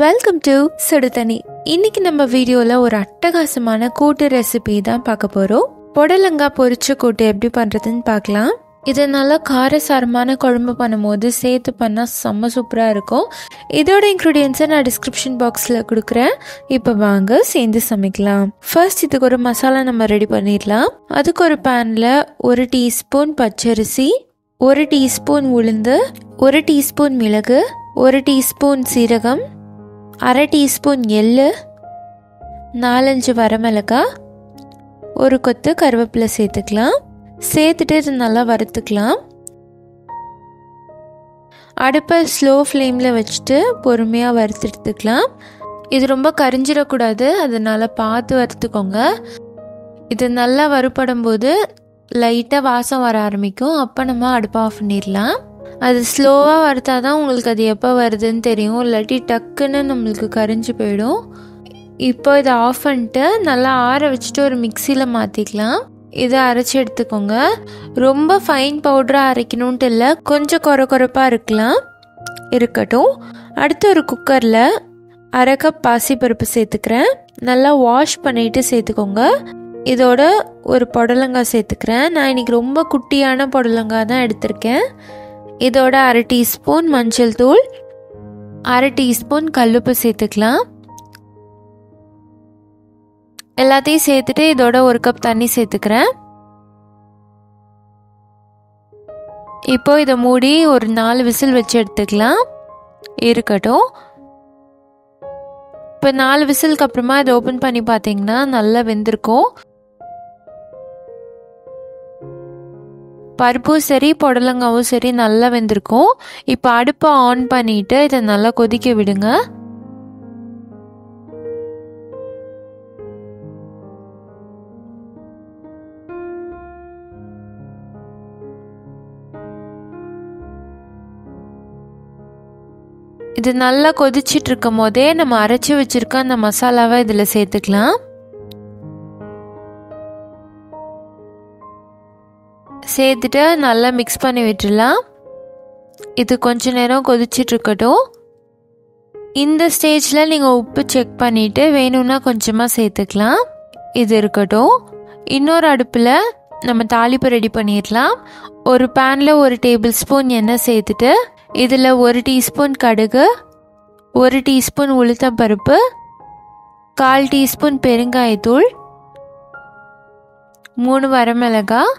Welcome to சுடுதண்ணி. இன்னைக்கு நம்ம வீடியோவில் ஒரு அட்டகாசமான கூட்டு ரெசிபி தான் பார்க்க போகிறோம். புடலங்காய் பொரிச்ச கூட்டு எப்படி பண்ணுறதுன்னு பார்க்கலாம். இதை நல்லா காரசாரமான குழம்பு பண்ணும்போது சேர்த்து பண்ணால் செம்ம சூப்பராக இருக்கும். இதோட இன்க்ரீடியன்ஸை நான் டிஸ்கிரிப்ஷன் பாக்ஸில் கொடுக்குறேன். இப்போ வாங்க சேர்ந்து சமைக்கலாம். ஃபர்ஸ்ட் இதுக்கு ஒரு மசாலா நம்ம ரெடி பண்ணிடலாம். அதுக்கு ஒரு பேனில் 1 டீஸ்பூன் பச்சரிசி, 1 டீஸ்பூன் உளுந்து, 1 டீஸ்பூன் மிளகு, 1 டீஸ்பூன் சீரகம், 1/2 டீஸ்பூன் எள்ளு, 4-5 வரமிளகாய், 1 கொத்து கருவேப்பிலை சேர்த்துக்கலாம். சேர்த்துட்டு இது நல்லா வறுத்துக்கலாம். அடுப்பை ஸ்லோ ஃப்ளேமில் வச்சுட்டு பொறுமையாக வறுத்து எடுத்துக்கலாம். இது ரொம்ப கரிஞ்சிடக்கூடாது, அதனால் பார்த்து வறுத்துக்கோங்க. இது நல்லா வறுபடும் போது லைட்டாக வாசம் வர ஆரம்பிக்கும். அப்போ நம்ம அடுப்பை ஆஃப் பண்ணிடலாம். அது ஸ்லோவாக வறுத்தா தான் உங்களுக்கு அது எப்போ வருதுன்னு தெரியும், இல்லாட்டி டக்குன்னு நம்மளுக்கு கரிஞ்சு போயிடும். இப்போ இதை ஆஃப் பண்ணிட்டு நல்லா ஆற வச்சுட்டு ஒரு மிக்சியில் மாற்றிக்கலாம். இதை அரைச்சி எடுத்துக்கோங்க. ரொம்ப ஃபைன் பவுடராக அரைக்கணுன்ட்டு இல்லை, கொஞ்சம் கொரப்பாக இருக்கட்டும். அடுத்து ஒரு குக்கரில் 1/2 கப் பாசிப்பருப்பு சேர்த்துக்கிறேன். நல்லா வாஷ் பண்ணிவிட்டு சேர்த்துக்கோங்க. இதோட ஒரு புடலங்காய் சேர்த்துக்கிறேன். நான் இன்றைக்கி ரொம்ப குட்டியான புடலங்காய் தான் எடுத்திருக்கேன். இதோட 1/2 டீஸ்பூன் மஞ்சள் தூள், 1/2 டீஸ்பூன் கல்லுப்பு சேர்த்துக்கலாம். எல்லாத்தையும் சேர்த்துட்டு இதோட 1 கப் தண்ணி சேர்த்துக்கிறேன். இப்போ இதை மூடி ஒரு 4 விசில் வச்சு எடுத்துக்கலாம். இருக்கட்டும். இப்போ 4 விசிலுக்கு அப்புறமா இதை ஓப்பன் பண்ணி பார்த்தீங்கன்னா நல்லா வெந்திருக்கும். பருப்பும் சரி புடலங்காவும் சரி நல்லா வெந்திருக்கும். இப்போ அடுப்பை ஆன் பண்ணிட்டு இதை நல்லா கொதிக்க விடுங்க. இது நல்லா கொதிச்சிட்டு இருக்கும் போதே நம்ம அரைச்சி வச்சிருக்க அந்த மசாலாவை இதில் சேர்த்துக்கலாம். சேர்த்துட்டு நல்லா மிக்ஸ் பண்ணி விட்டுடலாம். இது கொஞ்ச நேரம் கொதிச்சிட்டு இருக்கட்டும். இந்த ஸ்டேஜில் நீங்கள் உப்பு செக் பண்ணிவிட்டு வேணும்னா கொஞ்சமாக சேர்த்துக்கலாம். இது இருக்கட்டும். இன்னொரு அடுப்பில் நம்ம தாளிப்பு ரெடி பண்ணிடலாம். ஒரு பேனில் 1 டேபிள் ஸ்பூன் எண்ணெய் சேர்த்துட்டு இதில் 1 டீஸ்பூன் கடுகு, 1 டீஸ்பூன் உளுத்தம்பருப்பு, 1/4 டீஸ்பூன் பெருங்காயத்தூள், 3 வரமிளகாய்,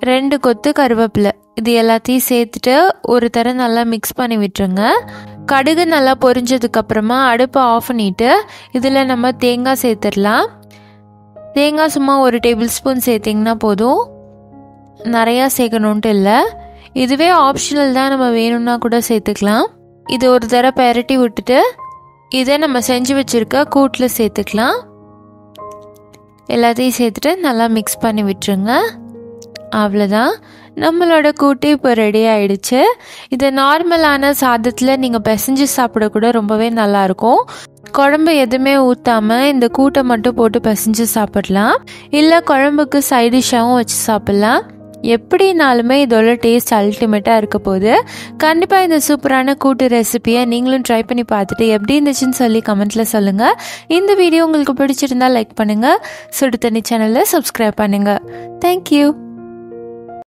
2 கொத்து கருவேப்பிலை, இது எல்லாத்தையும் சேர்த்துட்டு ஒரு தரம் நல்லா மிக்ஸ் பண்ணி விட்டுருங்க. கடுகு நல்லா பொரிஞ்சதுக்கப்புறமா அடுப்பை ஆஃப் பண்ணிவிட்டு இதில் நம்ம தேங்காய் சேர்த்துடலாம். தேங்காய் சும்மா 1 டேபிள் ஸ்பூன் சேர்த்திங்கன்னா போதும், நிறையா சேர்க்கணுன்ட்டு இல்லை. இதுவே ஆப்ஷனல் தான், நம்ம வேணும்னா கூட சேர்த்துக்கலாம். இது ஒரு தடவை பெரட்டி விட்டுட்டு இதை நம்ம செஞ்சு வச்சுருக்க கூட்டில் சேர்த்துக்கலாம். எல்லாத்தையும் சேர்த்துட்டு நல்லா மிக்ஸ் பண்ணி விட்டுருங்க. அவ்வளோதான், நம்மளோட கூட்டு இப்போ ரெடி ஆயிடுச்சு. இது நார்மலான சாதத்தில் நீங்கள் பிசைஞ்சு சாப்பிட கூட ரொம்பவே நல்லாயிருக்கும். குழம்பு எதுவுமே ஊற்றாமல் இந்த கூட்டை மட்டும் போட்டு பிசைஞ்சு சாப்பிடலாம், இல்லை குழம்புக்கு சைடிஷ்ஷாகவும் வச்சு சாப்பிட்லாம். எப்படினாலுமே இதோட டேஸ்ட் அல்டிமேட்டாக இருக்க போகுது. கண்டிப்பாக இந்த சூப்பரான கூட்டு ரெசிபியை நீங்களும் ட்ரை பண்ணி பார்த்துட்டு எப்படி இருந்துச்சுன்னு சொல்லி கமெண்ட்டில் சொல்லுங்கள். இந்த வீடியோ உங்களுக்கு பிடிச்சிருந்தா லைக் பண்ணுங்கள், சுடு தண்ணி சேனலை சப்ஸ்கிரைப் பண்ணுங்கள். தேங்க்யூ.